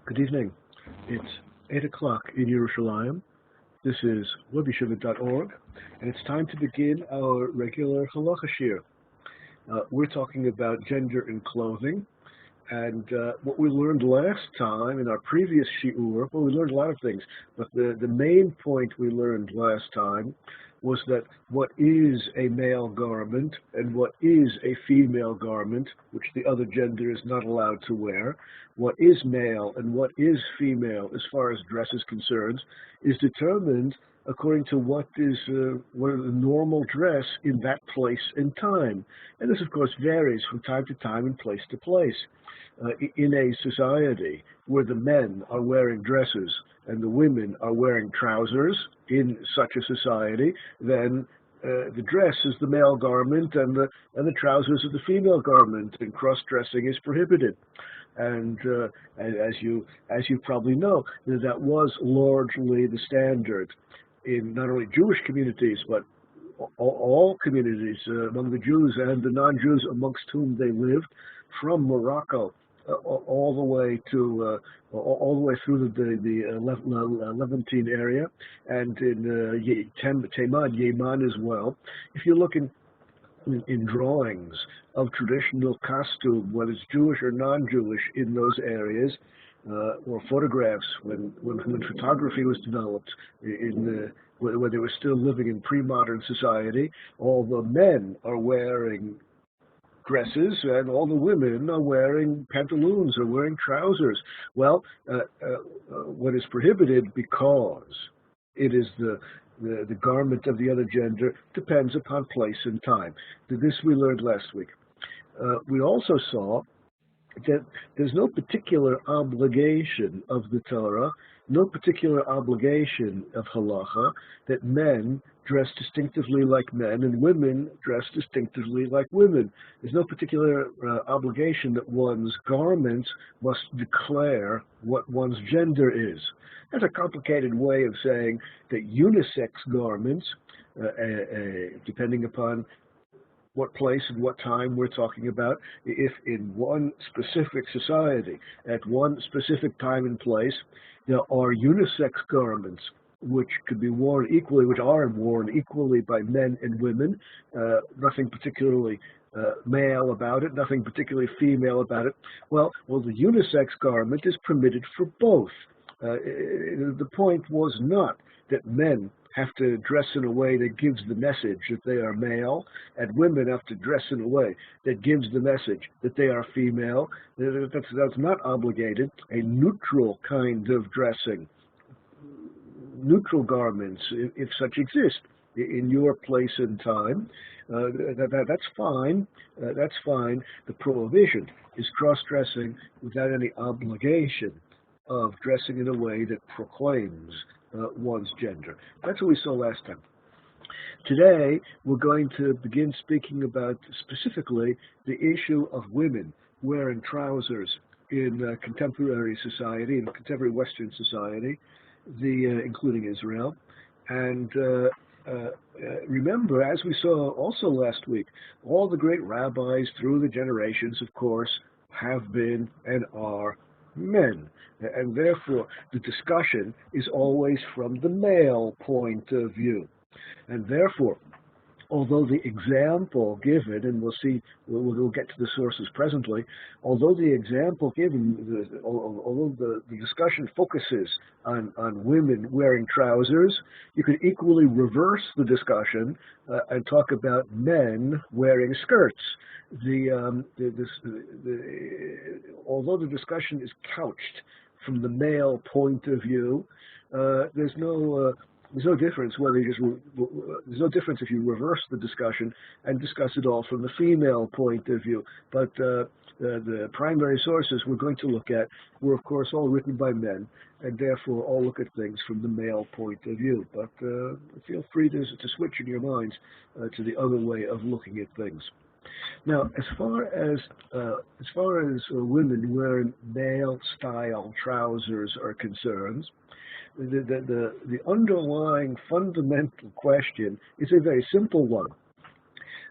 Good evening. It's 8 o'clock in Yerushalayim. This is WebYeshiva.org, and it's time to begin our regular Halacha shir. We're talking about gender in clothing, and what we learned last time in our previous shiur, well, we learned a lot of things, but the main point we learned last time was that what is a male garment and what is a female garment, which the other gender is not allowed to wear, what is male and what is female as far as dress is concerned, is determined according to what is the normal dress in that place and time. And this, of course, varies from time to time and place to place. In a society where the men are wearing dresses and the women are wearing trousers in such a society, then the dress is the male garment and the trousers are the female garment, and cross-dressing is prohibited. And as you probably know, that was largely the standard in not only Jewish communities, but all communities among the Jews and the non-Jews amongst whom they lived, from Morocco all the way to all the way through the Levantine area, and in Taimad, Yemen as well. If you look in drawings of traditional costume, whether it's Jewish or non-Jewish in those areas, or photographs when photography was developed where they were still living in pre-modern society, all the men are wearing dresses and all the women are wearing pantaloons or wearing trousers. Well, what is prohibited because it is the garment of the other gender depends upon place and time. This we learned last week. We also saw that there's no particular obligation of the Torah, no particular obligation of halacha, that men dress distinctively like men and women dress distinctively like women. There's no particular obligation that one's garments must declare what one's gender is. That's a complicated way of saying that unisex garments, depending upon what place and what time we're talking about, if in one specific society, at one specific time and place, there are unisex garments which could be worn equally, which are worn equally by men and women, nothing particularly male about it, nothing particularly female about it. Well, the unisex garment is permitted for both. The point was not that men have to dress in a way that gives the message that they are male, and women have to dress in a way that gives the message that they are female. That's not obligated. A neutral kind of dressing, neutral garments, if such exist in your place and time, that's fine. That's fine. The prohibition is cross-dressing without any obligation of dressing in a way that proclaims one's gender. That's what we saw last time. Today, we're going to begin speaking about specifically the issue of women wearing trousers in contemporary society, in contemporary Western society, including Israel. And remember, as we saw also last week, all the great rabbis through the generations, of course, have been and are men. And therefore, the discussion is always from the male point of view. And therefore, although the example given, and we'll get to the sources presently, although the example given, although the discussion focuses on women wearing trousers, you could equally reverse the discussion and talk about men wearing skirts. Although the discussion is couched from the male point of view, there's no difference there's no difference if you reverse the discussion and discuss it all from the female point of view. But the primary sources we're going to look at were, of course, all written by men, and therefore all look at things from the male point of view. But feel free to switch in your minds to the other way of looking at things. Now, as far as women wearing male-style trousers are concerned, the underlying fundamental question is a very simple one.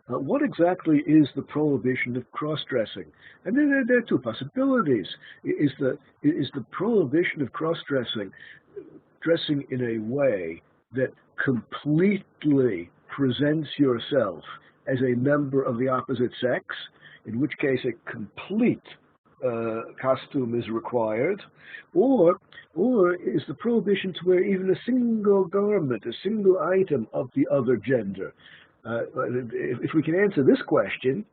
What exactly is the prohibition of cross-dressing? And then there are two possibilities. Is the prohibition of cross-dressing dressing in a way that completely presents yourself as a member of the opposite sex, in which case a complete costume is required, or is the prohibition to wear even a single garment, a single item of the other gender? If we can answer this question,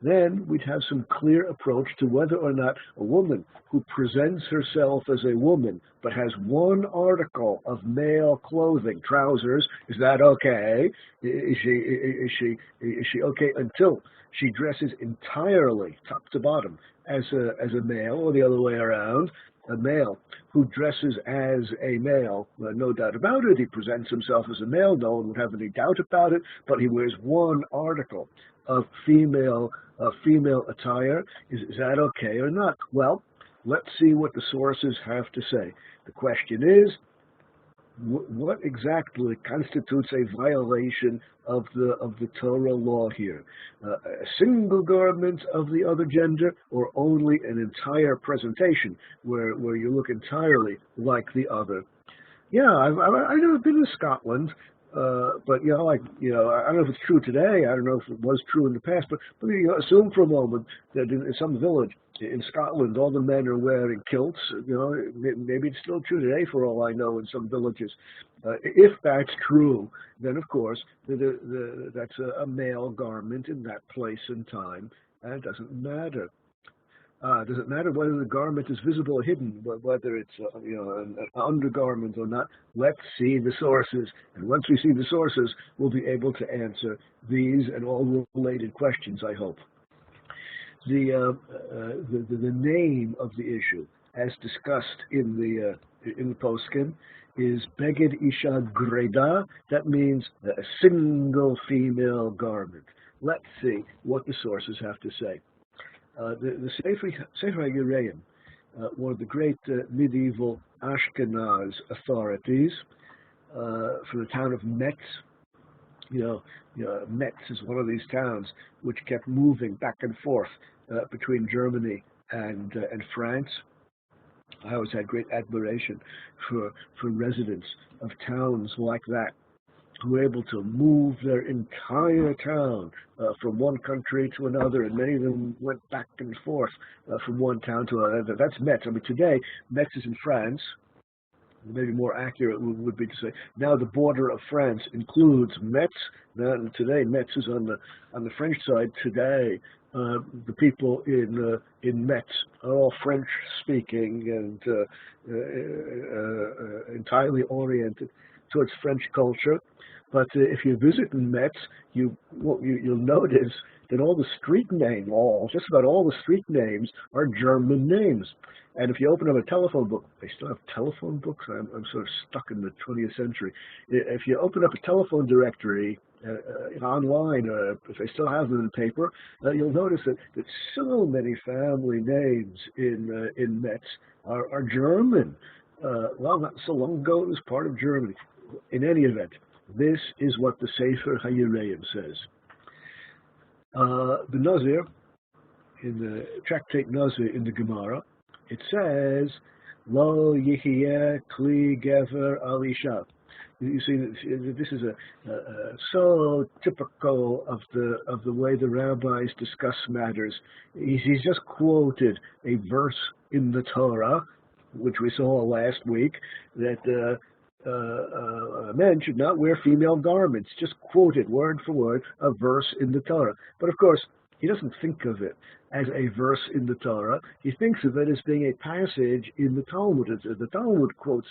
then we'd have some clear approach to whether or not a woman who presents herself as a woman but has one article of male clothing, trousers, is that okay? Is she okay until she dresses entirely, top to bottom, as a male, or the other way around? A male who dresses as a male, no doubt about it, he presents himself as a male, no one would have any doubt about it, but he wears one article of female attire. Is that okay or not? Well, let's see what the sources have to say. The question is, what exactly constitutes a violation of the Torah law here? A single garment of the other gender, or only an entire presentation where you look entirely like the other? Yeah, I've never been to Scotland, but I don't know if it's true today. I don't know if it was true in the past, but assume for a moment that in some village in Scotland, all the men are wearing kilts. Maybe it's still true today, for all I know, in some villages. If that's true, then of course that's a male garment in that place and time, and it doesn't matter. Does it matter whether the garment is visible or hidden, whether it's an undergarment or not? Let's see the sources, and once we see the sources, we'll be able to answer these and all related questions, I hope. The name of the issue, as discussed in the poskim, is Beged Isha Greda. That means a single female garment. Let's see what the sources have to say. The Sefer HaYireim, one of the great medieval Ashkenaz authorities from the town of Metz. Metz is one of these towns which kept moving back and forth between Germany and France. I always had great admiration for residents of towns like that, who were able to move their entire town from one country to another, and many of them went back and forth from one town to another. That's Metz. I mean, today, Metz is in France. Maybe more accurate would be to say now the border of France includes Metz. Now, today, Metz is on the French side. Today, the people in Metz are all French-speaking and entirely oriented towards French culture. But if you visit in Metz, you'll notice that all the street names, just about all the street names, are German names. And if you open up a telephone book, they still have telephone books. I'm sort of stuck in the 20th century. If you open up a telephone directory online, or if they still have them in paper, you'll notice that so many family names in Metz are German. Well, not so long ago, it was part of Germany. In any event, this is what the Sefer HaYireim says. The Nazir, in the tractate Nazir in the Gemara, it says, Lo Yihiyeh Kli Gever Al Isha. You see, this is so typical of the way the rabbis discuss matters. He's just quoted a verse in the Torah, which we saw last week, that men should not wear female garments. Just quoted word for word a verse in the Torah. But of course, he doesn't think of it as a verse in the Torah. He thinks of it as being a passage in the Talmud. The Talmud quotes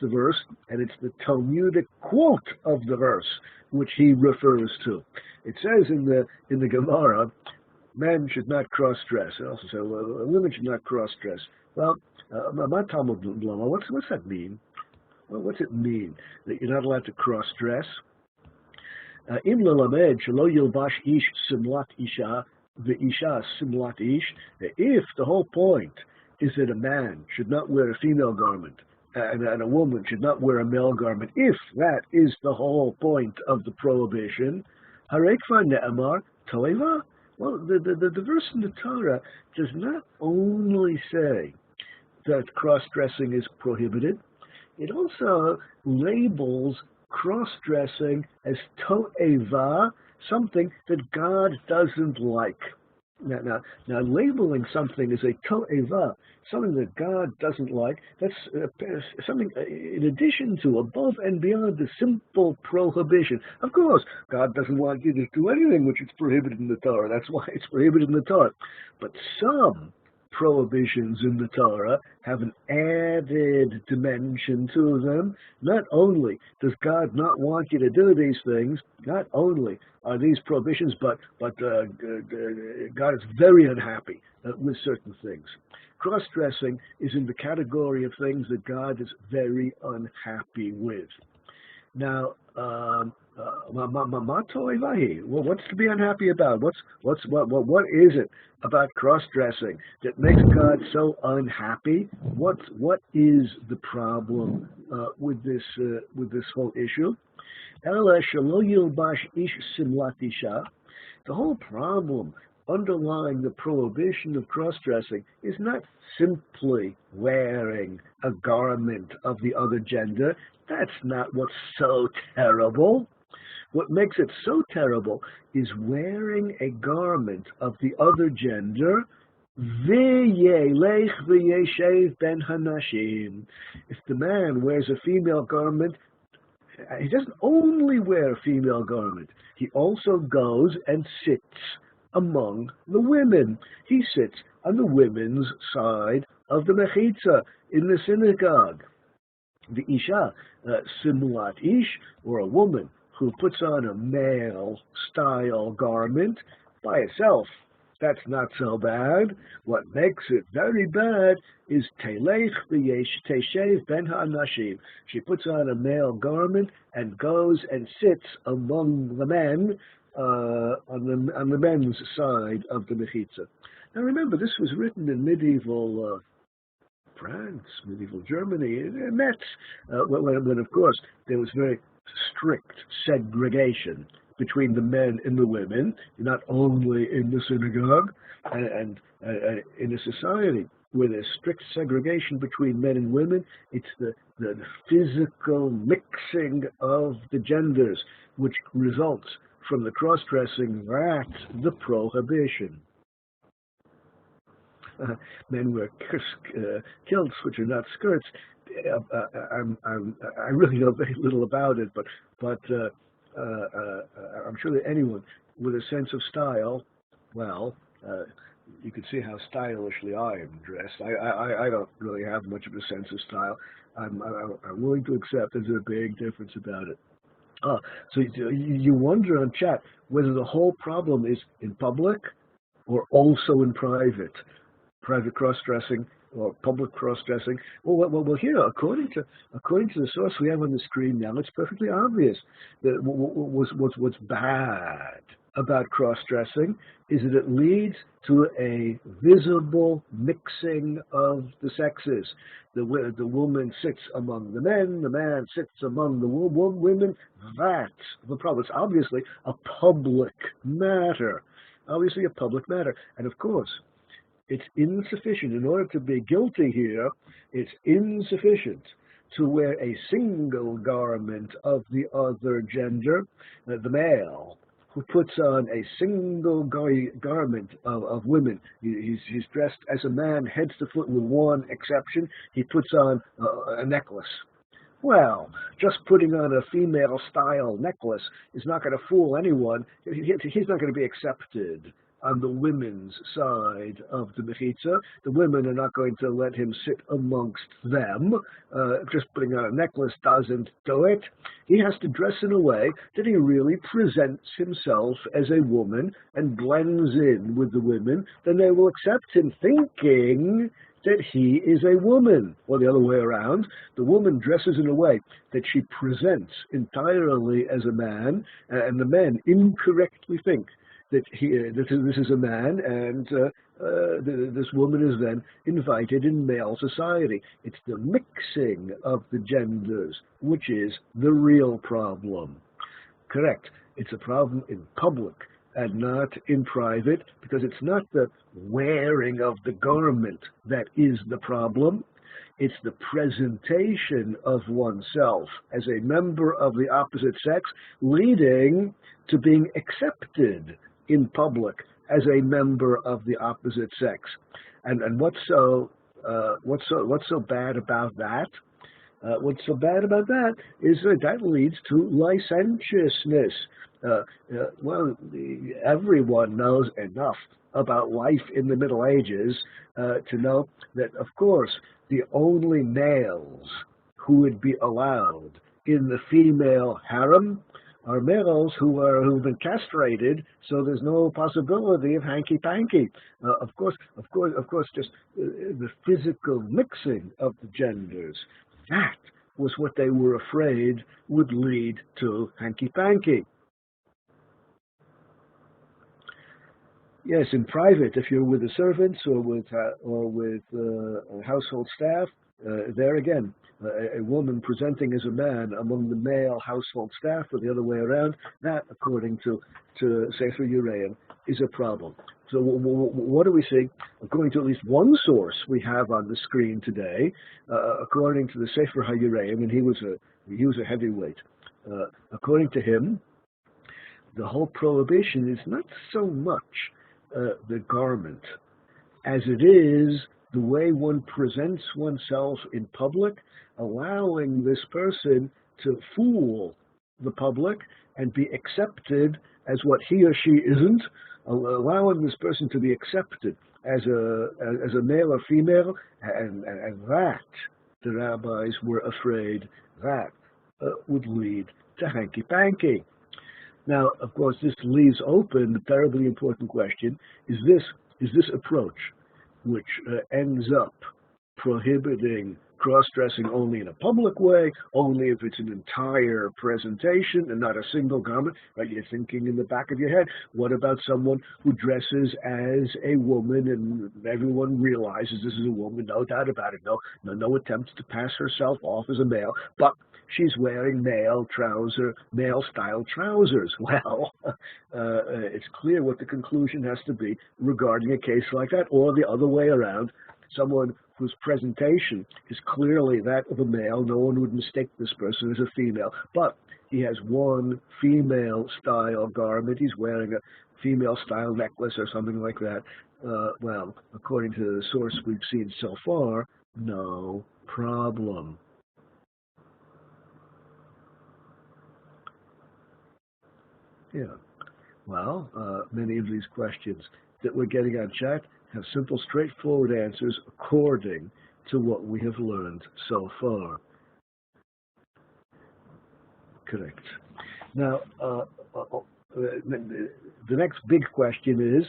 the verse, and it's the Talmudic quote of the verse which he refers to. It says in the Gemara, men should not cross-dress. It also says women should not cross-dress. Well, my Talmud Lama, what's that mean? Well, what's it mean that you're not allowed to cross-dress? Im lelamed shelo yilbash ish simlat isha ve'isha simlat ish. If the whole point is that a man should not wear a female garment and a woman should not wear a male garment, if that is the whole point of the prohibition, Harekva ne'amar toeva. Well, the verse in the Torah does not only say that cross-dressing is prohibited, it also labels cross-dressing as to'eva, something that God doesn't like. Now, labeling something as a to'eva, something that God doesn't like, that's something in addition to, above and beyond the simple prohibition. Of course, God doesn't want you to do anything which is prohibited in the Torah. That's why it's prohibited in the Torah. But some prohibitions in the Torah have an added dimension to them. Not only does God not want you to do these things, not only are these prohibitions, but God is very unhappy with certain things. Cross-dressing is in the category of things that God is very unhappy with. Now, what's to be unhappy about? What is it about cross-dressing that makes God so unhappy? What is the problem with this whole issue? The whole problem underlying the prohibition of cross-dressing is not simply wearing a garment of the other gender. That's not what's so terrible. What makes it so terrible is wearing a garment of the other gender. V'yelech v'yeshev ben hanashim. If the man wears a female garment, he doesn't only wear a female garment. He also goes and sits among the women. He sits on the women's side of the mechitza in the synagogue. The isha, simulat ish, or a woman who puts on a male-style garment by itself, that's not so bad. What makes it very bad is telech teshev ben ha'anashim. She puts on a male garment and goes and sits among the men on the men's side of the mechitza. Now remember, this was written in medieval France, medieval Germany, Metz, when of course there was very strict segregation between the men and the women, not only in the synagogue and in a society where there's strict segregation between men and women. It's the physical mixing of the genders which results from the cross-dressing, that's the prohibition. Men wear kilts, which are not skirts. I really know very little about it, but I'm sure that anyone with a sense of style, well, you can see how stylishly I am dressed. I don't really have much of a sense of style. I'm willing to accept there's a big difference about it. So you wonder on chat whether the whole problem is in public or also in private cross-dressing or public cross-dressing. Well, here, according to the source we have on the screen now, it's perfectly obvious that what's bad about cross-dressing is that it leads to a visible mixing of the sexes. The woman sits among the men, the man sits among the women. That's the problem. It's obviously a public matter. Obviously a public matter. And of course, it's insufficient. In order to be guilty here, it's insufficient to wear a single garment of the other gender, the male, who puts on a single garment of women. He's dressed as a man, head to foot, with one exception. He puts on a necklace. Well, just putting on a female-style necklace is not going to fool anyone. He's not going to be accepted on the women's side of the mechitza. The women are not going to let him sit amongst them. Just putting on a necklace doesn't do it. He has to dress in a way that he really presents himself as a woman and blends in with the women. Then they will accept him thinking that he is a woman, or the other way around. The woman dresses in a way that she presents entirely as a man, and the men incorrectly think that this is a man, and this woman is then invited in male society. It's the mixing of the genders which is the real problem. Correct. It's a problem in public and not in private, because it's not the wearing of the garment that is the problem. It's the presentation of oneself as a member of the opposite sex, leading to being accepted in public as a member of the opposite sex. And what's so bad about that? What's so bad about that is that leads to licentiousness. Well, everyone knows enough about life in the Middle Ages to know that, of course, the only males who would be allowed in the female harem are males who've been castrated, so there's no possibility of hanky-panky. Of course, just the physical mixing of the genders. That was what they were afraid would lead to hanky-panky. Yes, in private, if you're with the servants or with household staff, there again, a woman presenting as a man among the male household staff, or the other way around, that, according to Sefer Yereim, is a problem. So what do we see? According to at least one source we have on the screen today, according to the Sefer HaYereim, and he was a heavyweight. According to him, the whole prohibition is not so much the garment as it is the way one presents oneself in public, allowing this person to fool the public and be accepted as what he or she isn't, allowing this person to be accepted as a male or female, and that the rabbis were afraid that would lead to hanky-panky. Now, of course, this leaves open the terribly important question: is this approach, which ends up prohibiting cross-dressing only in a public way, only if it's an entire presentation and not a single garment, right? You're thinking in the back of your head, what about someone who dresses as a woman and everyone realizes this is a woman, no doubt about it, no attempts to pass herself off as a male, but she's wearing male-style trousers. Well, it's clear what the conclusion has to be regarding a case like that, or the other way around, someone whose presentation is clearly that of a male. No one would mistake this person as a female, but he has one female-style garment. He's wearing a female-style necklace or something like that. Well, according to the source we've seen so far, no problem. Yeah. Well, many of these questions that we're getting on chat have simple, straightforward answers according to what we have learned so far. Correct. Now, the next big question is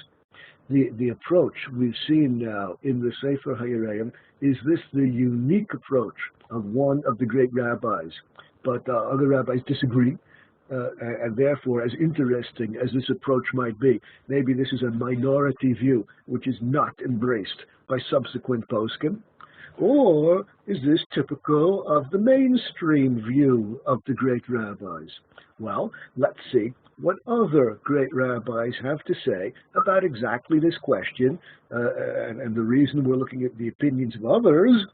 the approach we've seen now in the Sefer HaYereim. Is this the unique approach of one of the great rabbis? But other rabbis disagree. And therefore, as interesting as this approach might be, maybe this is a minority view which is not embraced by subsequent poskim, or is this typical of the mainstream view of the great rabbis? Well, let's see what other great rabbis have to say about exactly this question, and the reason we're looking at the opinions of others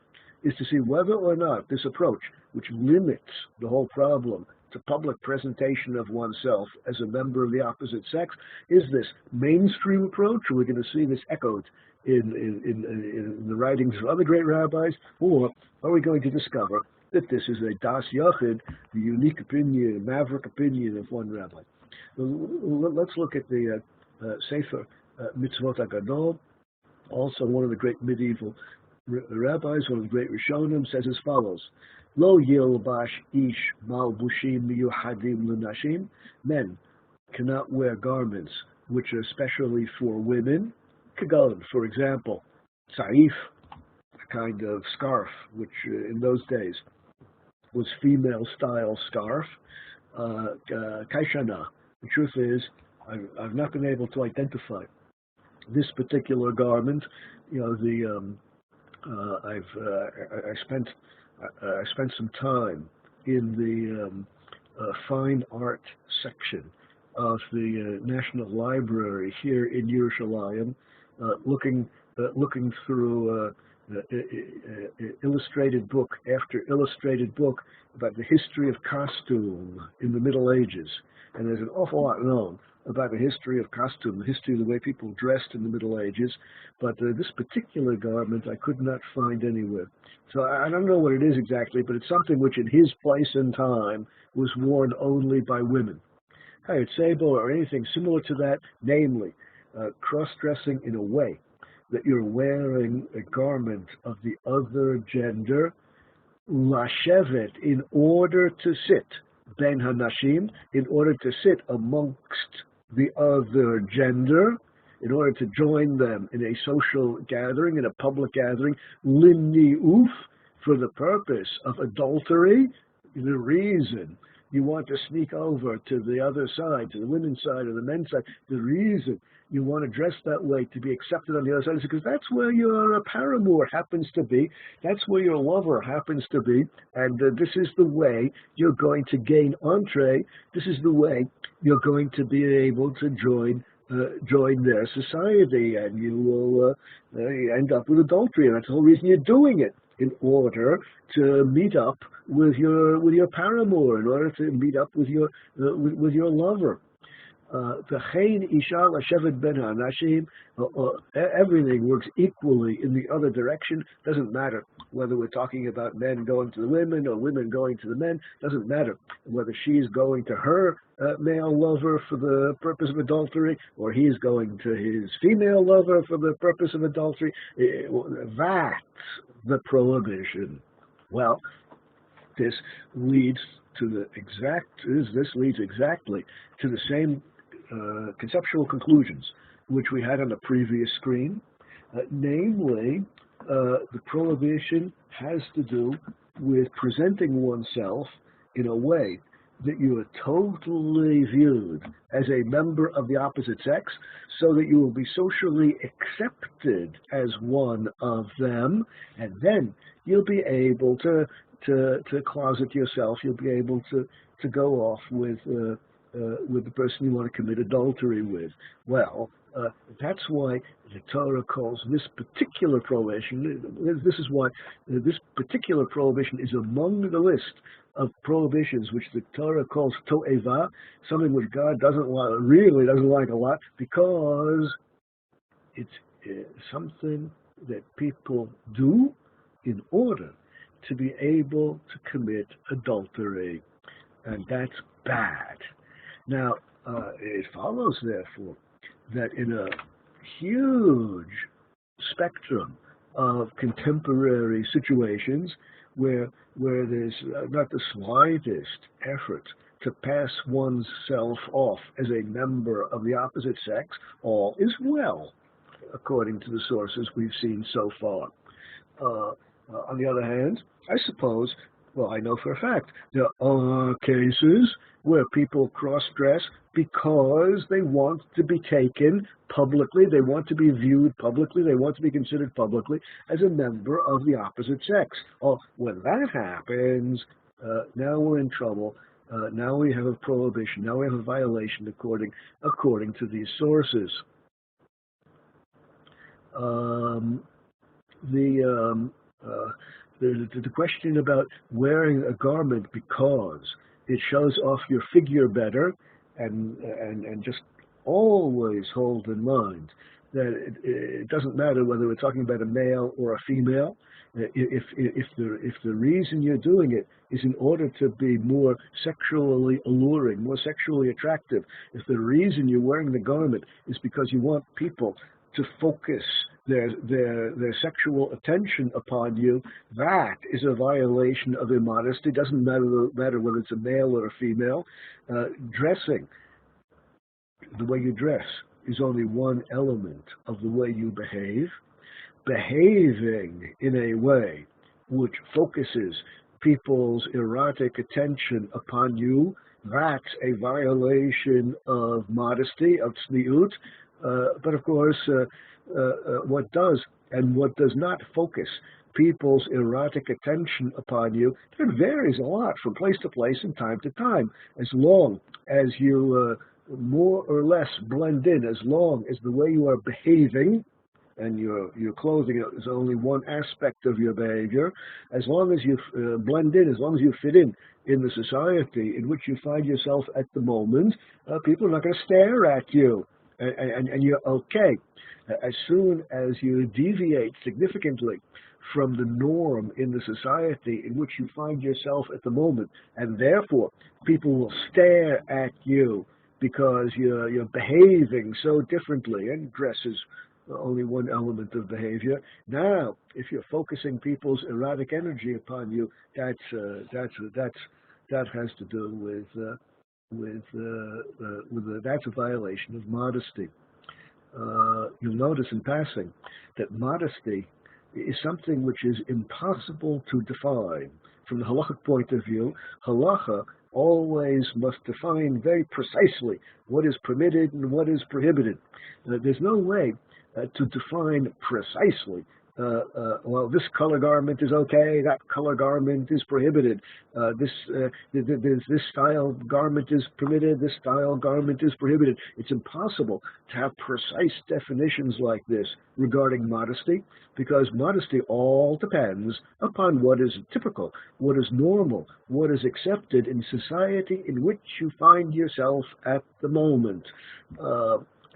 is to see whether or not this approach, which limits the whole problem to public presentation of oneself as a member of the opposite sex, is this mainstream approach, or we're going to see this echoed in the writings of other great rabbis, or are we going to discover that this is a das yachid, the unique opinion, maverick opinion of one rabbi? Let's look at the Sefer Mitzvot HaGadol. Also, one of the great medieval rabbis, one of the great Rishonim, says as follows: Lo yilbash ish malbushim miyuhadim l'nashim. Men cannot wear garments which are specially for women. Kagon, for example, saif, a kind of scarf, which in those days was female-style scarf. Kaishana. The truth is, I've not been able to identify this particular garment. You know, I spent some time in the fine art section of the National Library here in Yerushalayim, looking through illustrated book after illustrated book about the history of costume in the Middle Ages. And there's an awful lot known about the history of costume, the history of the way people dressed in the Middle Ages, but this particular garment I could not find anywhere. So I don't know what it is exactly, but it's something which in his place and time was worn only by women. Hayat Sable or anything similar to that, namely cross-dressing in a way that you're wearing a garment of the other gender, lashevet, in order to sit, ben hanashim, in order to sit amongst the other gender, in order to join them in a social gathering, in a public gathering, limni'uf, for the purpose of adultery. The reason you want to sneak over to the other side, to the women's side or the men's side, the reason you want to dress that way to be accepted on the other side is because that's where your paramour happens to be, that's where your lover happens to be, and this is the way you're going to gain entree, this is the way you're going to be able to join their society, and you will end up with adultery, and that's the whole reason you're doing it, in order to meet up with your paramour, in order to meet up with your lover. Everything works equally in the other direction. Doesn't matter whether we're talking about men going to the women or women going to the men. Doesn't matter whether she's going to her male lover for the purpose of adultery or he's going to his female lover for the purpose of adultery. That's the prohibition. Well, this leads exactly to the same conceptual conclusions which we had on the previous screen. Namely, the prohibition has to do with presenting oneself in a way that you are totally viewed as a member of the opposite sex, so that you will be socially accepted as one of them, and then you'll be able to closet yourself. You'll be able to go off with the person you want to commit adultery with. Well, that's why the Torah calls this particular prohibition. This is why this particular prohibition is among the list of prohibitions which the Torah calls to'eva, something which God really doesn't like a lot, because it's something that people do in order to be able to commit adultery, and that's bad. Now, it follows, therefore, that in a huge spectrum of contemporary situations where there's not the slightest effort to pass oneself off as a member of the opposite sex, all is well, according to the sources we've seen so far. On the other hand, I suppose, well, I know for a fact, there are cases where people cross-dress because they want to be taken publicly, they want to be viewed publicly, they want to be considered publicly as a member of the opposite sex. Oh, when that happens, now we're in trouble. Now we have a prohibition. Now we have a violation according to these sources. The question about wearing a garment because it shows off your figure better, and just always hold in mind that it doesn't matter whether we're talking about a male or a female. If the reason you're doing it is in order to be more sexually alluring, more sexually attractive, if the reason you're wearing the garment is because you want people to focus their sexual attention upon you, that is a violation of immodesty. It doesn't matter whether it's a male or a female. Dressing, the way you dress, is only one element of the way you behave. Behaving in a way which focuses people's erotic attention upon you, that's a violation of modesty, of tzniut. But of course, what does and what does not focus people's erotic attention upon you, it varies a lot from place to place and time to time. As long as you more or less blend in as long as the way you are behaving and your clothing is only one aspect of your behavior, as long as you blend in, as long as you fit in the society in which you find yourself at the moment, people are not going to stare at you, and you're okay. As soon as you deviate significantly from the norm in the society in which you find yourself at the moment, and therefore people will stare at you because you're behaving so differently, and dress is only one element of behavior. Now, if you're focusing people's erotic energy upon you, that has to do with that's a violation of modesty. You'll notice in passing that modesty is something which is impossible to define. From the halachic point of view, halacha always must define very precisely what is permitted and what is prohibited. There's no way to define precisely, well, this color garment is okay, that color garment is prohibited, this style garment is permitted, this style garment is prohibited. It's impossible to have precise definitions like this regarding modesty, because modesty all depends upon what is typical, what is normal, what is accepted in society in which you find yourself at the moment.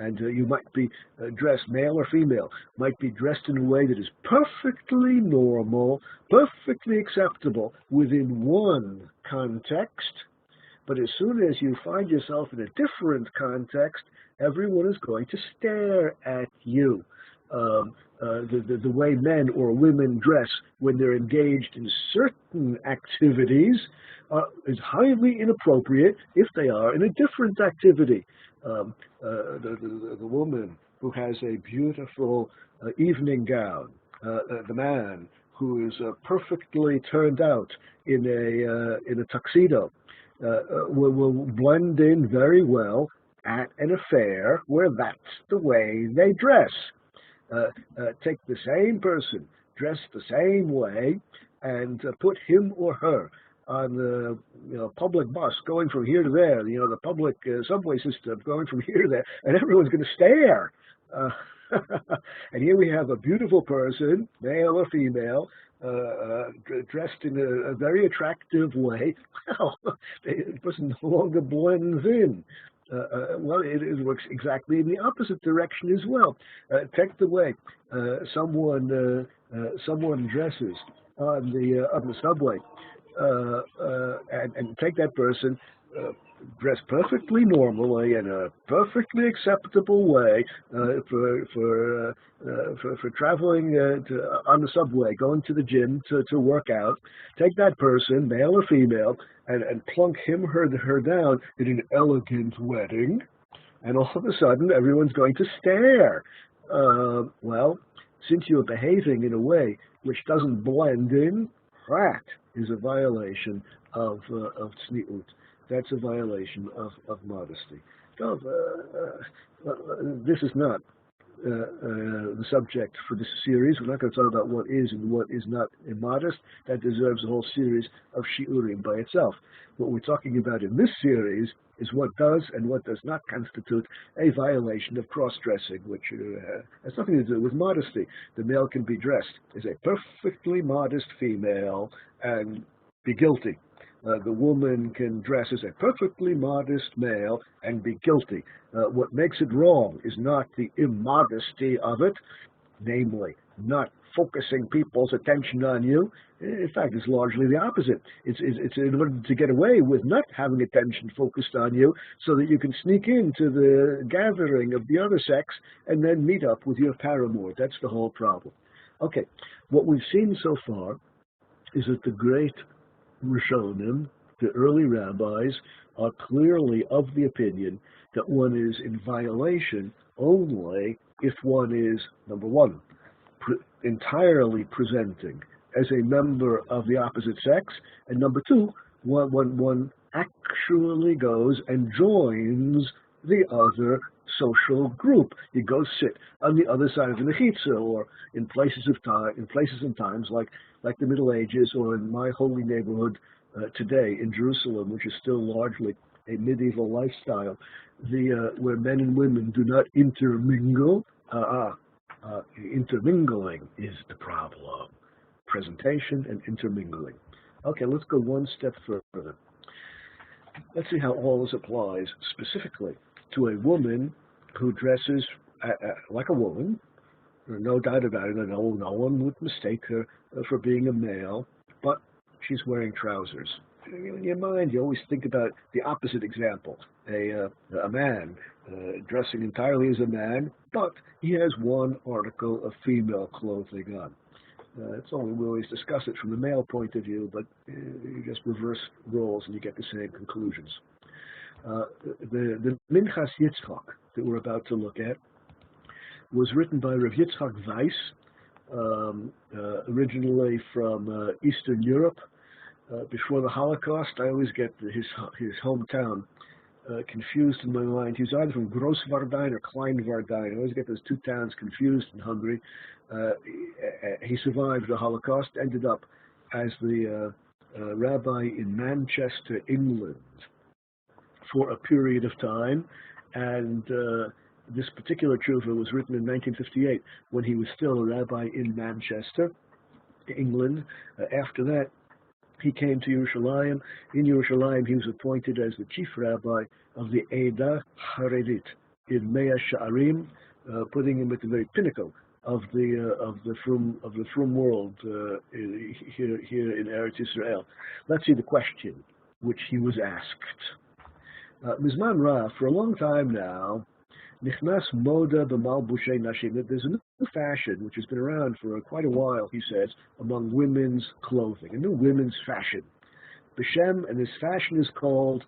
And you might be dressed, male or female, might be dressed in a way that is perfectly normal, perfectly acceptable within one context. But as soon as you find yourself in a different context, everyone is going to stare at you. The way men or women dress when they're engaged in certain activities is highly inappropriate if they are in a different activity. The woman who has a beautiful evening gown, the man who is perfectly turned out in a tuxedo, will blend in very well at an affair where that's the way they dress. Take the same person, dressed the same way, and put him or her on the public bus going from here to there, the public subway system going from here to there, and everyone's going to stare. And here we have a beautiful person, male or female, dressed in a very attractive way. Well, the person no longer blends in. Well, it works exactly in the opposite direction as well. Take the way someone dresses on the subway, and take that person dressed perfectly normally in a perfectly acceptable way for traveling on the subway, going to the gym to work out. Take that person, male or female, and plunk him or her down in an elegant wedding, and all of a sudden everyone's going to stare. Well, since you're behaving in a way which doesn't blend in, that is a violation of tzniut. That's a violation of modesty. So, this is not the subject for this series. We're not going to talk about what is and what is not immodest. That deserves a whole series of shiurim by itself. What we're talking about in this series is what does and what does not constitute a violation of cross-dressing, which has nothing to do with modesty. The male can be dressed as a perfectly modest female and be guilty. The woman can dress as a perfectly modest male and be guilty. What makes it wrong is not the immodesty of it, namely not focusing people's attention on you. In fact, it's largely the opposite. It's in order to get away with not having attention focused on you so that you can sneak into the gathering of the other sex and then meet up with your paramour. That's the whole problem. Okay, what we've seen so far is that the great Rishonim, the early rabbis, are clearly of the opinion that one is in violation only if one is, number one, entirely presenting as a member of the opposite sex, and number two, one actually goes and joins the other social group. You go sit on the other side of the mechitza, or in places and times like the Middle Ages, or in my holy neighborhood today in Jerusalem, which is still largely a medieval lifestyle, where men and women do not intermingle. Intermingling is the problem. Presentation and intermingling. Okay, let's go one step further. Let's see how all this applies specifically to a woman who dresses like a woman. No doubt about it. No one would mistake her for being a male, but she's wearing trousers. In your mind, you always think about the opposite example. A man dressing entirely as a man, but he has one article of female clothing on. It's only we always discuss it from the male point of view, but you just reverse roles and you get the same conclusions. The Minchas Yitzchak that we're about to look at was written by Rav Yitzchak Weiss, originally from Eastern Europe. Before the Holocaust, I always get his hometown confused in my mind. He was either from Grosswardein or Kleinwardein. I always get those two towns confused in Hungary. He survived the Holocaust, ended up as the rabbi in Manchester, England, for a period of time, and this particular tshuva was written in 1958 when he was still a rabbi in Manchester, England. After that, he came to Yerushalayim. In Yerushalayim, he was appointed as the chief rabbi of the Eda Haredit in Mea Sha'arim, putting him at the very pinnacle of the frum world here in Eretz Yisrael. Let's see the question which he was asked. Mizman Ra, for a long time now, Nichnas Moda b'malbushei nashim. There's a new fashion which has been around for quite a while, he says, among women's clothing, a new women's fashion. B'Shem, and this fashion is called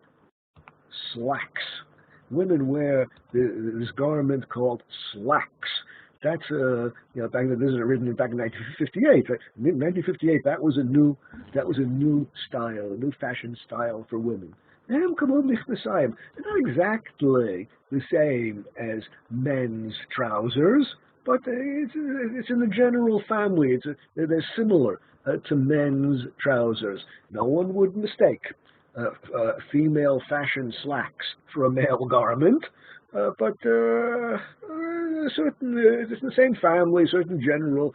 slacks. Women wear this garment called slacks. That's back then, this is written back in 1958. Right? In 1958, that was a new style, a new fashion style for women. They're not exactly the same as men's trousers, but it's in the general family. They're similar to men's trousers. No one would mistake female fashion slacks for a male garment, but it's the same family, certain general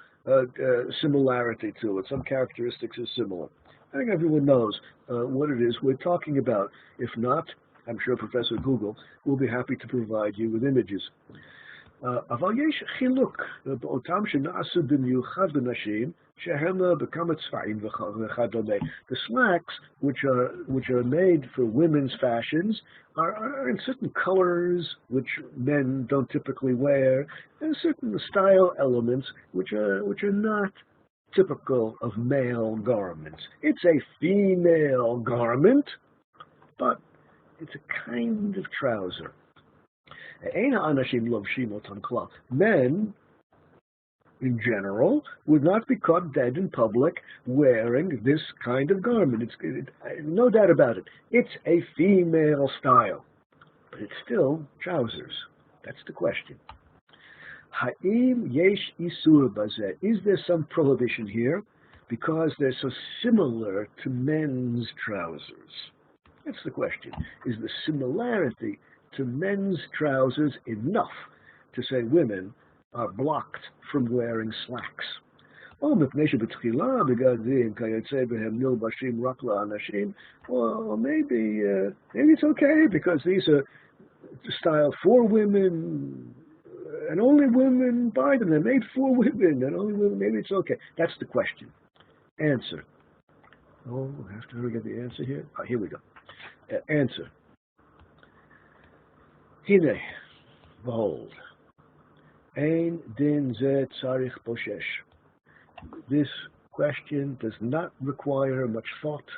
similarity to it. Some characteristics are similar. I think everyone knows what it is we're talking about. If not, I'm sure Professor Google will be happy to provide you with images. אבל יש חילוק באותם שנעשו במיוחד בנשים שהם בכמה צבעים וכדומה. The slacks, which are made for women's fashions, are in certain colors which men don't typically wear, and certain style elements which are not typical of male garments. It's a female garment, but it's a kind of trouser. Men, in general, would not be caught dead in public wearing this kind of garment. No doubt about it. It's a female style, but it's still trousers. That's the question. Ha'im yesh isur bazeh. Is there some prohibition here because they're so similar to men's trousers? That's the question. Is the similarity to men's trousers enough to say women are blocked from wearing slacks? Or maybe it's okay because these are styled for women and only women buy them. They're made for women and only women. Maybe it's okay. That's the question. Answer. Oh, I have to get the answer here. Here we go. Answer. Hine, behold, ein din ze tzarich poshesh. This question does not require much thought.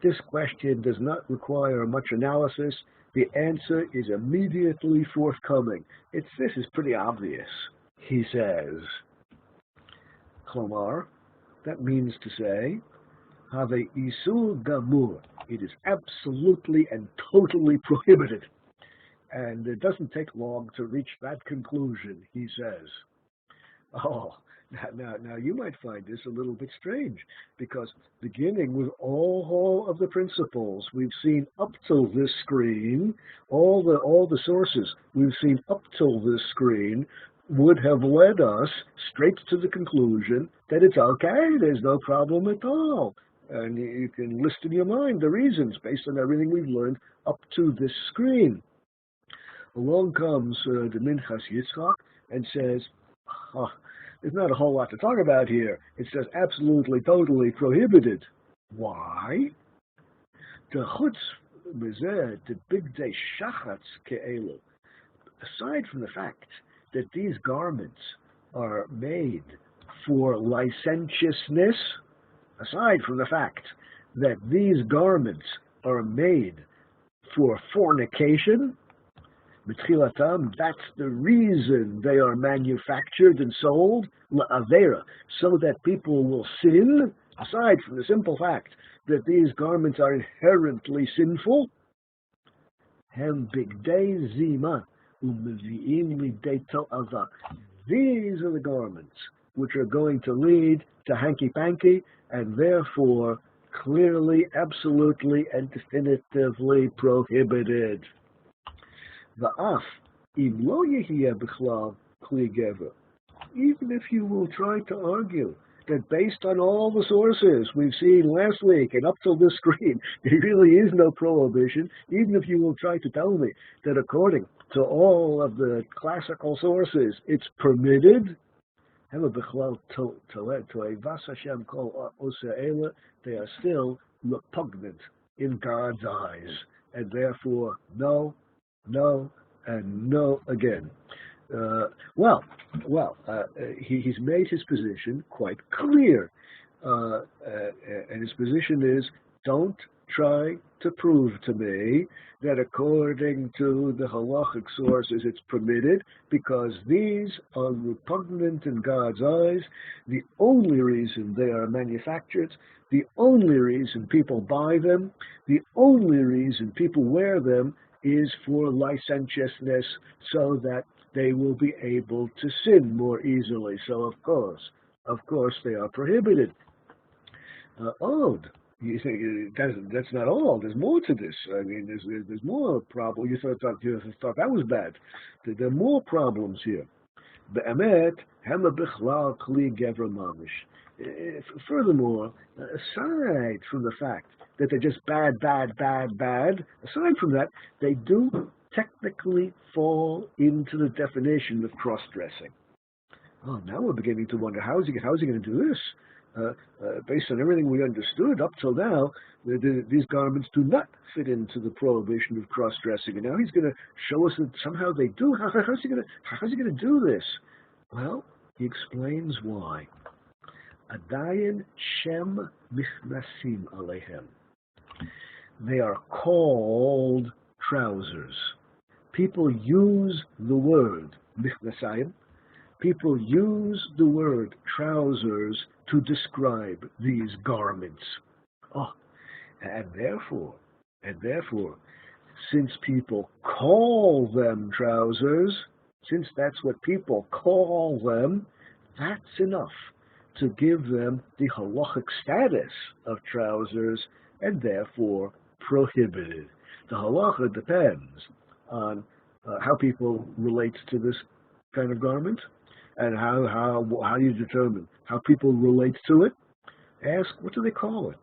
This question does not require much analysis. The answer is immediately forthcoming. This is pretty obvious, he says. Klomar, that means to say, have isur gamur. It is absolutely and totally prohibited. And it doesn't take long to reach that conclusion, he says. Oh, Now, you might find this a little bit strange, because beginning with all of the principles we've seen up till this screen, all the sources we've seen up till this screen would have led us straight to the conclusion that it's okay, there's no problem at all. And you can list in your mind the reasons based on everything we've learned up to this screen. Along comes the Minchas Yitzchak and says, oh, there's not a whole lot to talk about here. It's just absolutely, totally prohibited. Why? The chutz mezeh, the big day shachatz ke'elu. Aside from the fact that these garments are made for licentiousness, aside from the fact that these garments are made for fornication, B'tchilatam, that's the reason they are manufactured and sold, la'avera, so that people will sin, aside from the simple fact that these garments are inherently sinful. Hem bigdei zima u'mevi'im lidei to'ava. These are the garments which are going to lead to hanky-panky, and therefore clearly, absolutely, and definitively prohibited. Va'af im lo yehiyeh b'chlal kli gever. Even if you will try to argue that based on all the sources we've seen last week and up till this screen, there really is no prohibition, even if you will try to tell me that according to all of the classical sources, it's permitted, they are still repugnant in God's eyes, and therefore no, and no again. He's made his position quite clear, and his position is, don't try to prove to me that according to the halachic sources it's permitted, because these are repugnant in God's eyes. The only reason they are manufactured, the only reason people buy them, the only reason people wear them is for licentiousness, so that they will be able to sin more easily. So of course they are prohibited. You think that's not all. There's more to this. I mean, there's more problem. You thought that was bad. There are more problems here. Be'emet hema bichlal kli gever mamish. Furthermore, aside from the fact that they're just bad, aside from that, they do technically fall into the definition of cross-dressing. Oh, now we're beginning to wonder, how's he going to do this? Based on everything we understood up till now, these garments do not fit into the prohibition of cross-dressing, and now he's going to show us that somehow they do. How's he going to do this? Well, he explains why. Adayin shem michnasim alehem. They are called trousers. People use the word michnasayim. People use the word trousers to describe these garments. And therefore, since people call them trousers, since that's what people call them, that's enough to give them the halachic status of trousers, and therefore prohibited. The halacha depends on how people relate to this kind of garment, and how you determine how people relate to it. Ask, what do they call it?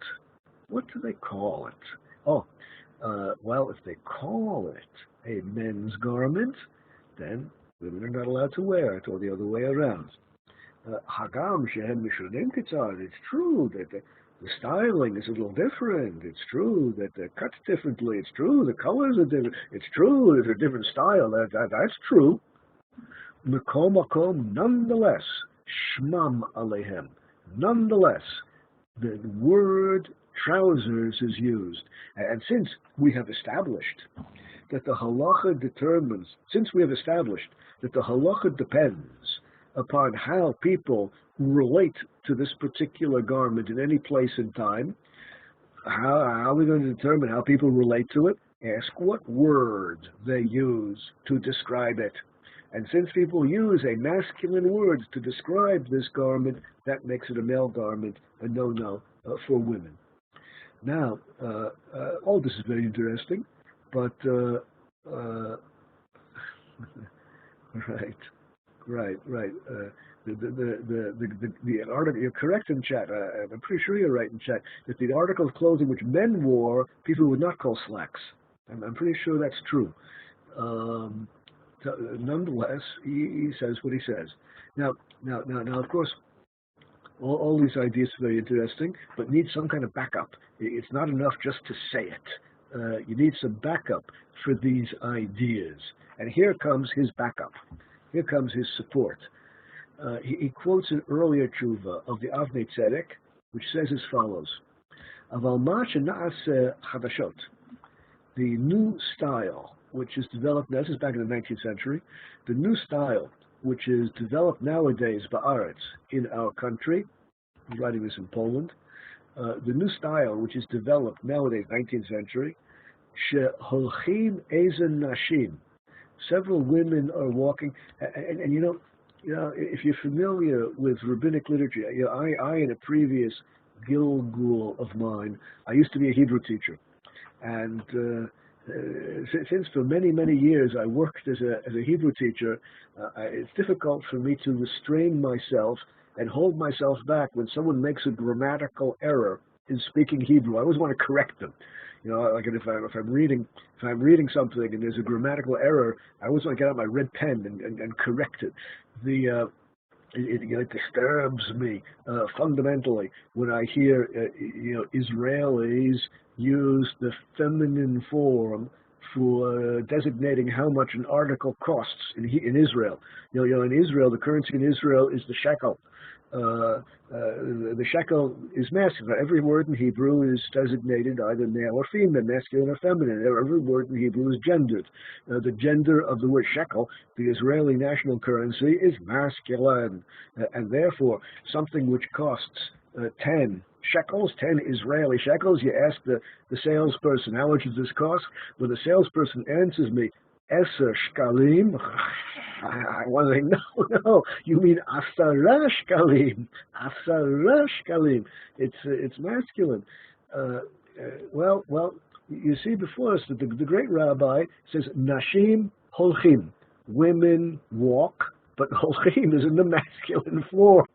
What do they call it? Well, if they call it a men's garment, then women are not allowed to wear it, or the other way around. Hagam shehem mishunim kitzad. It's true that the styling is a little different. It's true that they're cut differently. It's true the colors are different. It's true there's a different style. That's true. Makom, nonetheless, shmam alehem. Nonetheless, the word trousers is used. And since we have established that the halacha depends upon how people relate to this particular garment in any place and time, how are we going to determine how people relate to it? Ask what word they use to describe it. And since people use a masculine word to describe this garment, that makes it a male garment, a no-no for women. Now, all this is very interesting, but right. The article, you're correct in chat. I'm pretty sure you're right in chat that the article of clothing which men wore, people would not call slacks. I'm pretty sure that's true. Nonetheless, he says what he says. Now, of course, all these ideas are very interesting, but need some kind of backup. It's not enough just to say it. You need some backup for these ideas. And here comes his backup. Here comes his support. He quotes an earlier tshuva of the Avnei Tzedek, which says as follows: Aval ma she'na'aseh chadashot, the new style which is developed, now this is back in the 19th century, the new style which is developed nowadays ba'aretz, in our country, I'm writing this in Poland, the new style which is developed nowadays, 19th century, she'holchim ezen nashim, several women are walking, and you know, if you're familiar with rabbinic literature, I in a previous Gilgul of mine, I used to be a Hebrew teacher, and since for many years I worked as a Hebrew teacher, it's difficult for me to restrain myself and hold myself back when someone makes a grammatical error in speaking Hebrew. I always want to correct them. Like if I'm reading something and there's a grammatical error, I always want to get out my red pen and correct it. It disturbs me fundamentally when I hear Israelis use the feminine form for designating how much an article costs in Israel. In Israel, the currency in Israel is the shekel. The shekel is masculine. Every word in Hebrew is designated either male or female, masculine or feminine. Every word in Hebrew is gendered. The gender of the word shekel, the Israeli national currency, is masculine. And therefore, something which costs 10 shekels, 10 Israeli shekels, you ask the salesperson, how much does this cost? When the salesperson answers me, 10 shkalim, I want to say, no, you mean 10 shkalim, 10 shkalim. It's masculine. Well, you see before us that the great rabbi says, nashim holchim, women walk, but holchim is in the masculine form.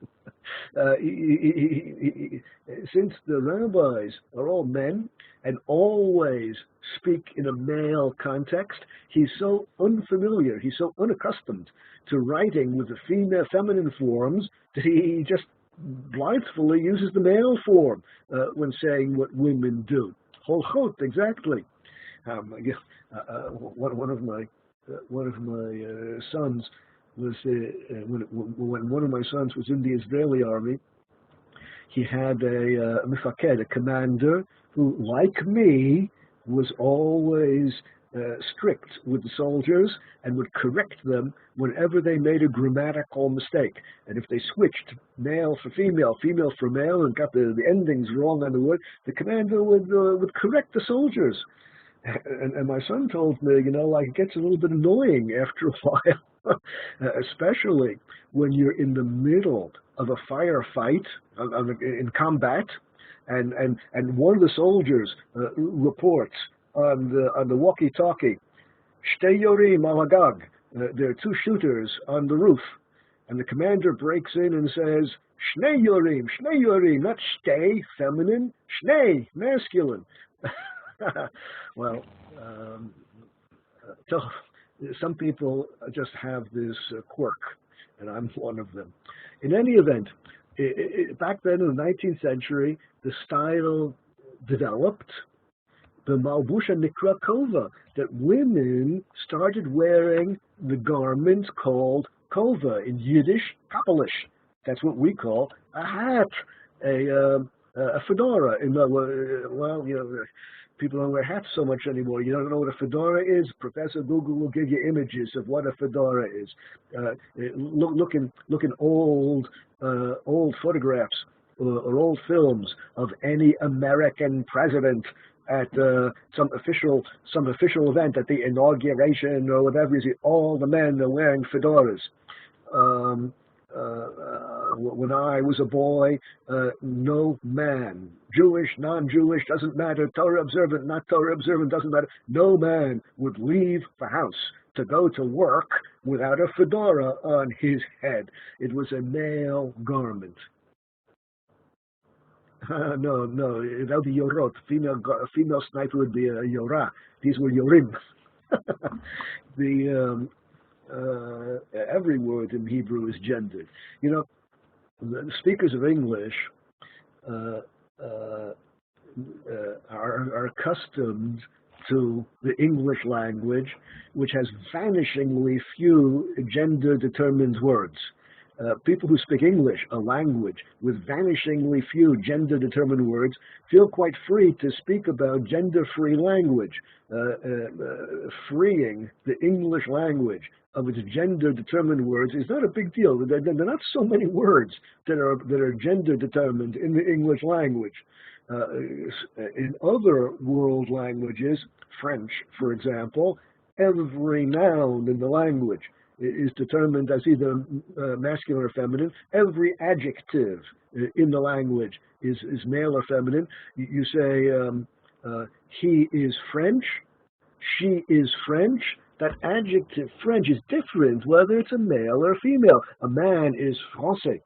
Since the rabbis are all men and always speak in a male context, he's so unfamiliar, he's so unaccustomed to writing with the feminine forms that he just blithely uses the male form when saying what women do. Halachot, exactly. One of my sons was when one of my sons was in the Israeli army. He had a mifaked, a commander, who, like me, was always strict with the soldiers and would correct them whenever they made a grammatical mistake. And if they switched male for female, female for male, and got the endings wrong on the word, the commander would correct the soldiers. And my son told me, it gets a little bit annoying after a while, especially when you're in the middle of a firefight in combat, and one of the soldiers reports on the walkie-talkie, "Shtei yorim al hagag." There are two shooters on the roof, and the commander breaks in and says, "Shnei yorim, not shtei, feminine, shnei, masculine." Well, so some people just have this quirk, and I'm one of them. In any event, back then in the 19th century, the style developed, the malbusha nikra kova, that women started wearing the garment called kova, in Yiddish, kapelish. That's what we call a hat, a fedora. People don't wear hats so much anymore. You don't know what a fedora is? Professor Google will give you images of what a fedora is. Look in old photographs or old films of any American president, at some official event, at the inauguration or whatever, you see all the men are wearing fedoras. When I was a boy, no man, Jewish, non-Jewish, doesn't matter, Torah observant, not Torah observant, doesn't matter, no man would leave the house to go to work without a fedora on his head. It was a male garment. No, that would be yorot. Female sniper would be a yorah. These were yorim. Every word in Hebrew is gendered. You know, the speakers of English are accustomed to the English language, which has vanishingly few gender-determined words. People who speak English, a language with vanishingly few gender-determined words, feel quite free to speak about gender-free language. Freeing the English language of its gender-determined words is not a big deal. There are not so many words that are gender-determined in the English language. In other world languages, French, for example, every noun in the language is determined as either masculine or feminine. Every adjective in the language is male or feminine. You say, he is French, she is French. That adjective French is different whether it's a male or female. A man is français.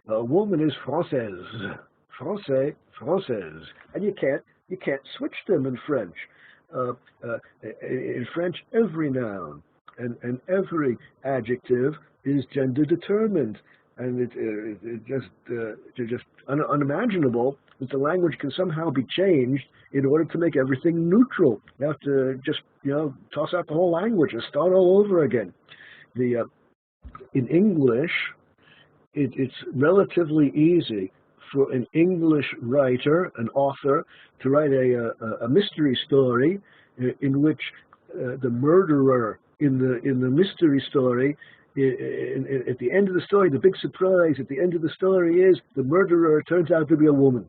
A woman is française. Français, française. And you can't switch them in French. In French, every noun and every adjective is gender determined, and it's just unimaginable that the language can somehow be changed in order to make everything neutral. You have to just toss out the whole language and start all over again. In English, it's relatively easy for an English writer, an author, to write a mystery story in which the murderer in the mystery story, at the end of the story, the big surprise at the end of the story is the murderer turns out to be a woman.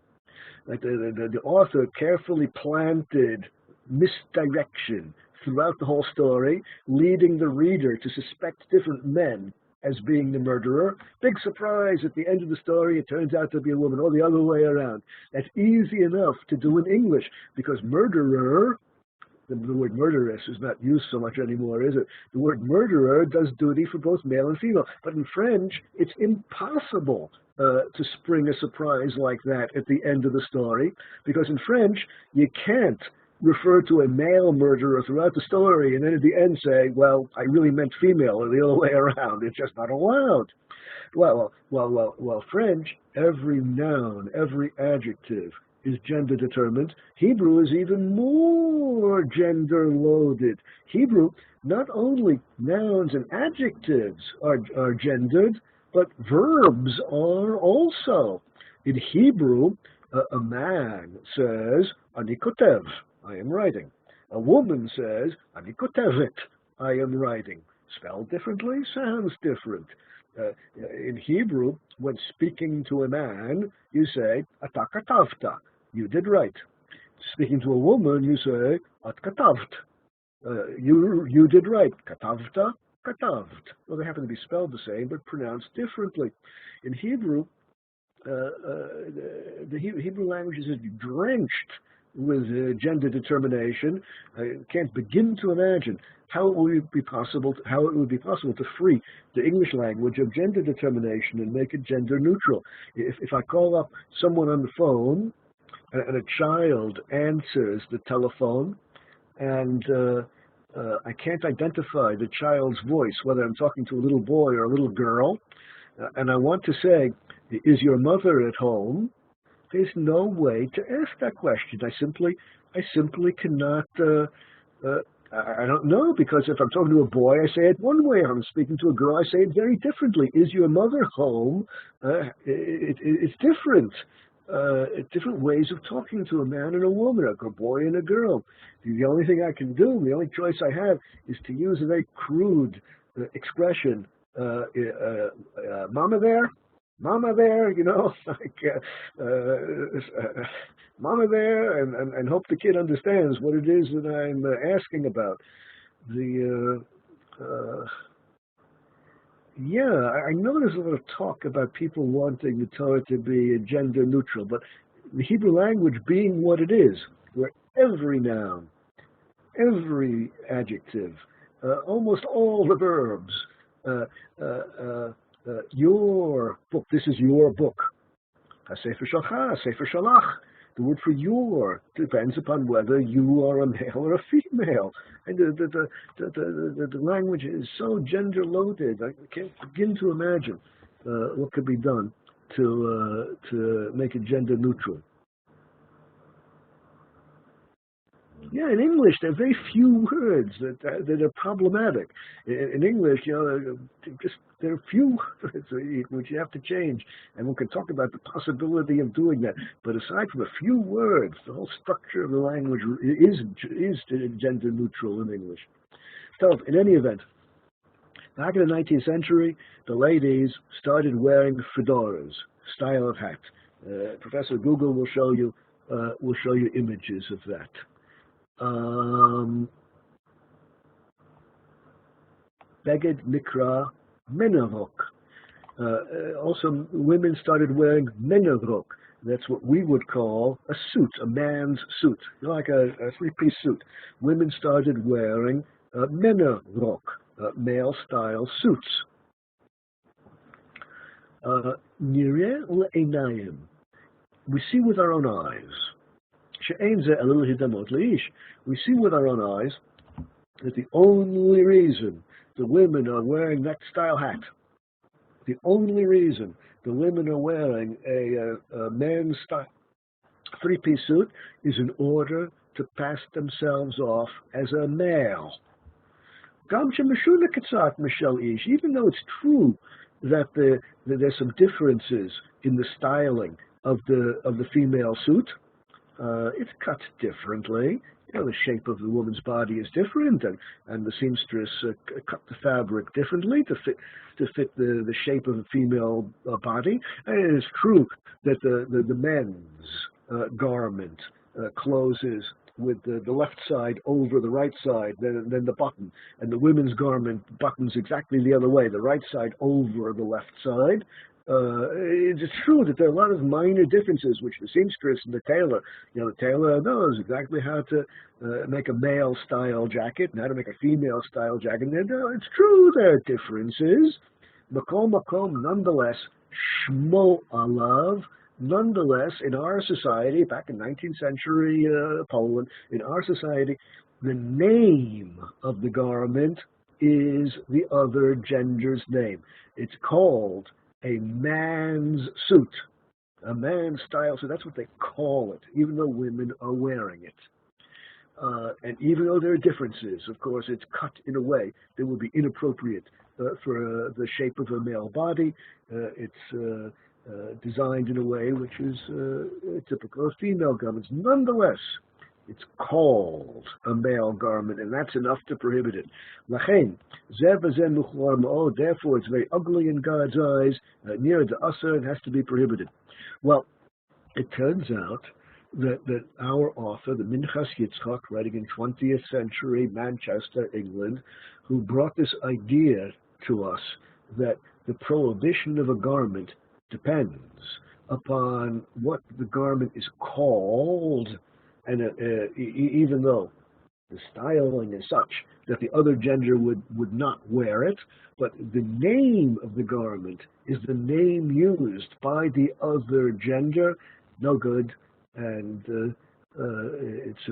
Like the author carefully planted misdirection throughout the whole story, leading the reader to suspect different men as being the murderer. Big surprise at the end of the story, it turns out to be a woman, or the other way around. That's easy enough to do in English, because murderer, the word murderess is not used so much anymore, is it? The word murderer does duty for both male and female. But in French, it's impossible to spring a surprise like that at the end of the story, because in French, you can't refer to a male murderer throughout the story and then at the end say, well, I really meant female, or the other way around. It's just not allowed. Well, French, every noun, every adjective is gender determined. Hebrew is even more gender loaded. Hebrew, not only nouns and adjectives are gendered, but verbs are also. In Hebrew, a man says, ani kotev, I am writing. A woman says, ani kotevet, I am writing. Spelled differently, sounds different. In Hebrew, when speaking to a man, you say, ata katavta, you did write. Speaking to a woman, you say, at katavt, you did write. Katavta, katavt. Well, they happen to be spelled the same, but pronounced differently. In Hebrew, the Hebrew language is drenched with gender determination. I can't begin to imagine how it would be possible to free the English language of gender determination and make it gender neutral. If I call up someone on the phone and a child answers the telephone, and I can't identify the child's voice, whether I'm talking to a little boy or a little girl, and I want to say, is your mother at home? There's no way to ask that question. I simply cannot, I don't know, because if I'm talking to a boy, I say it one way. If I'm speaking to a girl, I say it very differently. Is your mother home? It's different. Different ways of talking to a man and a woman, a boy and a girl. The only thing I can do, the only choice I have, is to use a very crude expression. Mama there? Mama there, like Mama there, and hope the kid understands what it is that I'm asking about. I know there's a lot of talk about people wanting the Torah to be gender neutral, but the Hebrew language being what it is, where every noun, every adjective, almost all the verbs, your book, this is your book. Ha-sefer shalcha, sefer shalach. The word for your depends upon whether you are a male or a female. And the language is so gender loaded. I can't begin to imagine what could be done to make it gender neutral. Yeah, in English, there are very few words that are problematic. In English, there are few words which you have to change, and we can talk about the possibility of doing that. But aside from a few words, the whole structure of the language is gender neutral in English. So, in any event, back in the 19th century, the ladies started wearing fedoras, style of hat. Professor Google will show you images of that. Beged Mikra Menarok. Also, women started wearing Menarok. That's what we would call a suit, a man's suit, like a three-piece suit. Women started wearing Menarok, male-style suits. Nireh le'einayim. We see with our own eyes. We see with our own eyes that the only reason the women are wearing that style hat, the only reason the women are wearing a man's style three-piece suit is in order to pass themselves off as a male. Even though it's true that there's some differences in the styling of the female suit, it's cut differently. The shape of the woman's body is different, and the seamstress cut the fabric differently to fit the shape of a female body. And it is true that the men's garment closes with the left side over the right side, then the button, and the women's garment buttons exactly the other way, the right side over the left side. It's true that there are a lot of minor differences which the seamstress and the tailor, the tailor knows exactly how to make a male-style jacket and how to make a female-style jacket. It's true there are differences. Makom, nonetheless, shmo alav. Nonetheless, in our society, back in 19th century Poland, in our society, the name of the garment is the other gender's name. It's called a man's suit, a man's style suit. That's what they call it, even though women are wearing it. And even though there are differences, of course, it's cut in a way that would be inappropriate for the shape of a male body. It's designed in a way which is typical of female garments. Nonetheless, it's called a male garment, and that's enough to prohibit it. Therefore, it's very ugly in God's eyes, near the Asr, and has to be prohibited. Well, it turns out that our author, the Minchas Yitzchak, writing in 20th century Manchester, England, who brought this idea to us that the prohibition of a garment depends upon what the garment is called, and even though the styling is such that the other gender would not wear it, but the name of the garment is the name used by the other gender, no good, and it's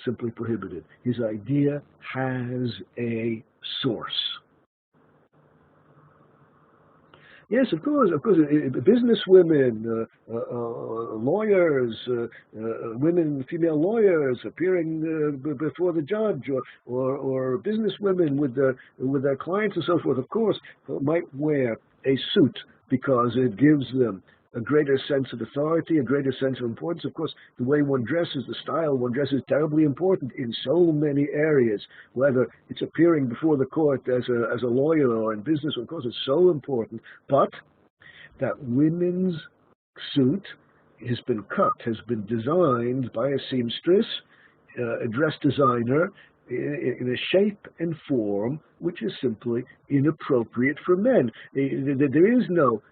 simply prohibited. His idea has a source. Yes, of course. Business women, lawyers, female lawyers appearing before the judge, or business women with their clients and so forth, of course, might wear a suit because it gives them a greater sense of authority, a greater sense of importance. Of course, the way one dresses, the style one dresses, is terribly important in so many areas. Whether it's appearing before the court as a lawyer or in business, of course, it's so important. But that women's suit has been cut, has been designed by a seamstress, a dress designer, in a shape and form which is simply inappropriate for men. There is no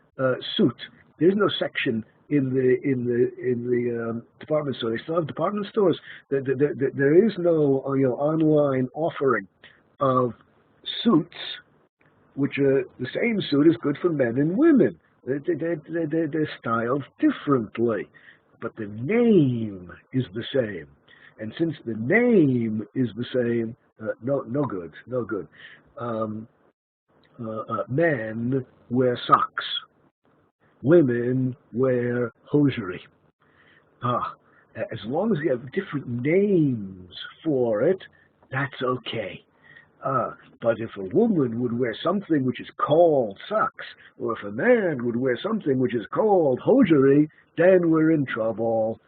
suit. There is no section in the department store. They still have department stores. There is no online offering of suits, which are the same suit is good for men and women. They're styled differently, but the name is the same. And since the name is the same, no good. Men wear socks. Women wear hosiery. As long as you have different names for it, that's okay. But if a woman would wear something which is called socks, or if a man would wear something which is called hosiery, then we're in trouble.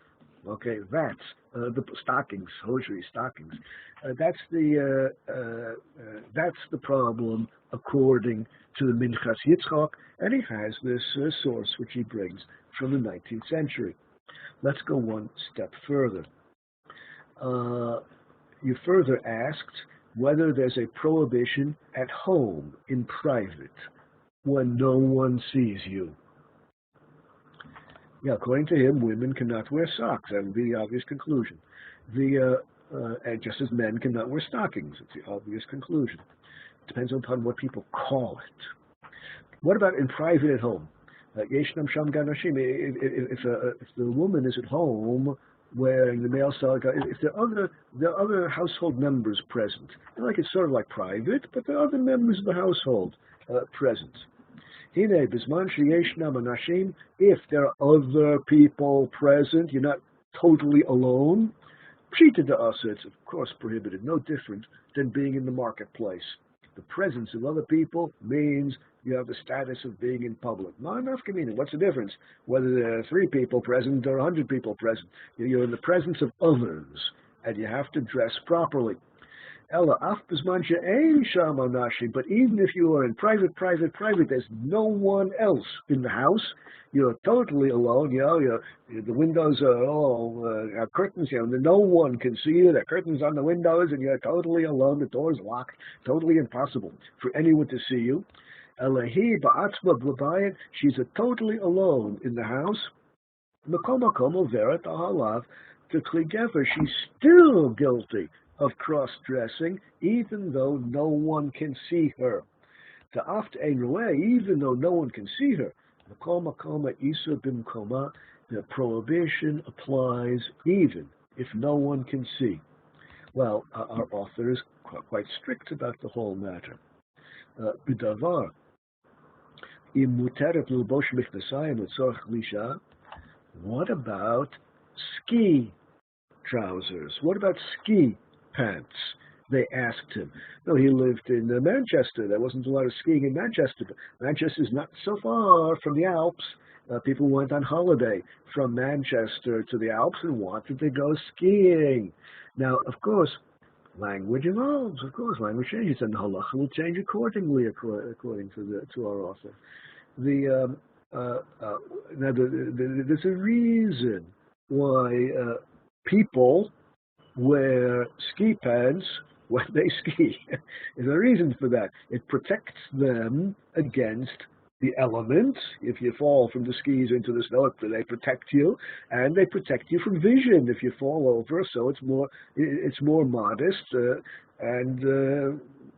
Okay, that's the stockings, hosiery stockings. That's the problem according to the Minchas Yitzchak, and he has this source which he brings from the 19th century. Let's go one step further. You further asked whether there's a prohibition at home, in private, when no one sees you. Yeah, according to him, women cannot wear socks. That would be the obvious conclusion. And just as men cannot wear stockings. It's the obvious conclusion. It depends upon what people call it. What about in private at home? If the woman is at home wearing the male style, if there are other household members present, like it's sort of like private, but there are other members of the household present. If there are other people present, you're not totally alone. Pshita da'asa, it's of course prohibited, no different than being in the marketplace. The presence of other people means you have the status of being in public. What's the difference? Whether there are 3 people present or 100 people present. You're in the presence of others, and you have to dress properly. But even if you are in private, there's no one else in the house. You're totally alone. The windows are all have curtains. No one can see you. There are curtains on the windows, and you're totally alone. The door's locked. Totally impossible for anyone to see you. She's totally alone in the house. She's still guilty of cross-dressing, even though no one can see her. Even though no one can see her, the prohibition applies even if no one can see. Well, our author is quite strict about the whole matter. B'davar, what about ski trousers? What about ski pants? They asked him. No, he lived in Manchester. There wasn't a lot of skiing in Manchester, but Manchester is not so far from the Alps. People went on holiday from Manchester to the Alps and wanted to go skiing. Now, of course, language evolves. Of course, language changes, and halacha will change accordingly, according to our author. Now, there's a reason why people wear ski pants when they ski. There's a reason for that. It protects them against the elements. If you fall from the skis into the snow, they protect you, and they protect you from vision if you fall over. So it's more modest, and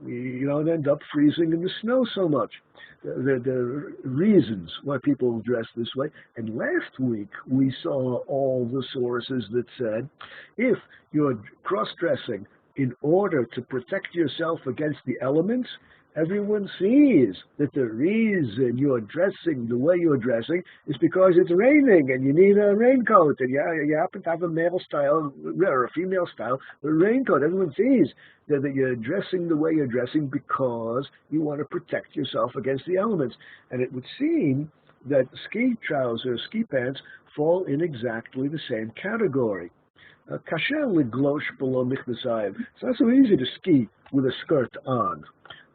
you don't end up freezing in the snow so much. There are reasons why people dress this way. And last week we saw all the sources that said if you're cross-dressing in order to protect yourself against the elements, everyone sees that the reason you're dressing the way you're dressing is because it's raining and you need a raincoat, and you happen to have a male style or a female style raincoat. Everyone sees that you're dressing the way you're dressing because you want to protect yourself against the elements. And it would seem that ski trousers, ski pants, fall in exactly the same category. Kasher liglosh below michnesayim. It's not so easy to ski with a skirt on.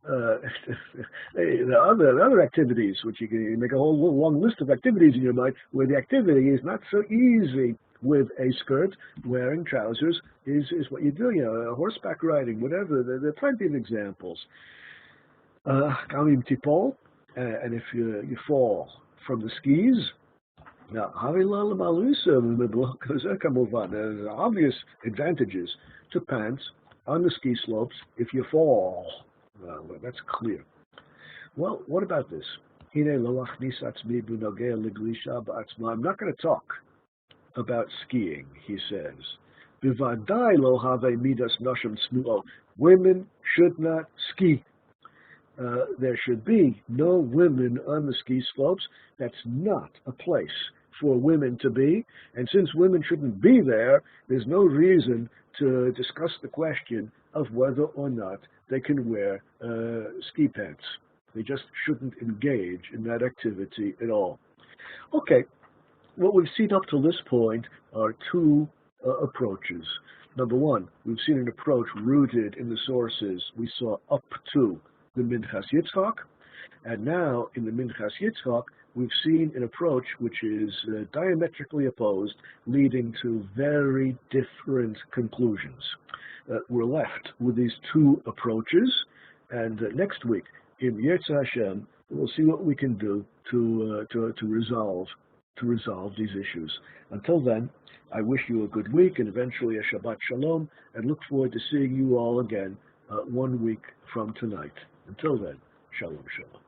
There are other activities which you make a whole long list of activities in your mind where the activity is not so easy. With a skirt, wearing trousers is what you do. Horseback riding, whatever. There are plenty of examples. Tipol, and if you fall from the skis. Now, there's obvious advantages to pants on the ski slopes if you fall. Well, that's clear. Well, what about this? I'm not going to talk about skiing, he says. Women should not ski. There should be no women on the ski slopes. That's not a place for women to be. And since women shouldn't be there, there's no reason to discuss the question of whether or not they can wear ski pants. They just shouldn't engage in that activity at all. Okay, what we've seen up to this point are two approaches. Number one, we've seen an approach rooted in the sources we saw up to the Minchas Yitzchak, and now in the Minchas Yitzchak, we've seen an approach which is diametrically opposed, leading to very different conclusions. We're left with these two approaches, and next week, in Yirtzeh Hashem, we'll see what we can do to resolve these issues. Until then, I wish you a good week and eventually a Shabbat Shalom, and look forward to seeing you all again 1 week from tonight. Until then, Shalom Shalom.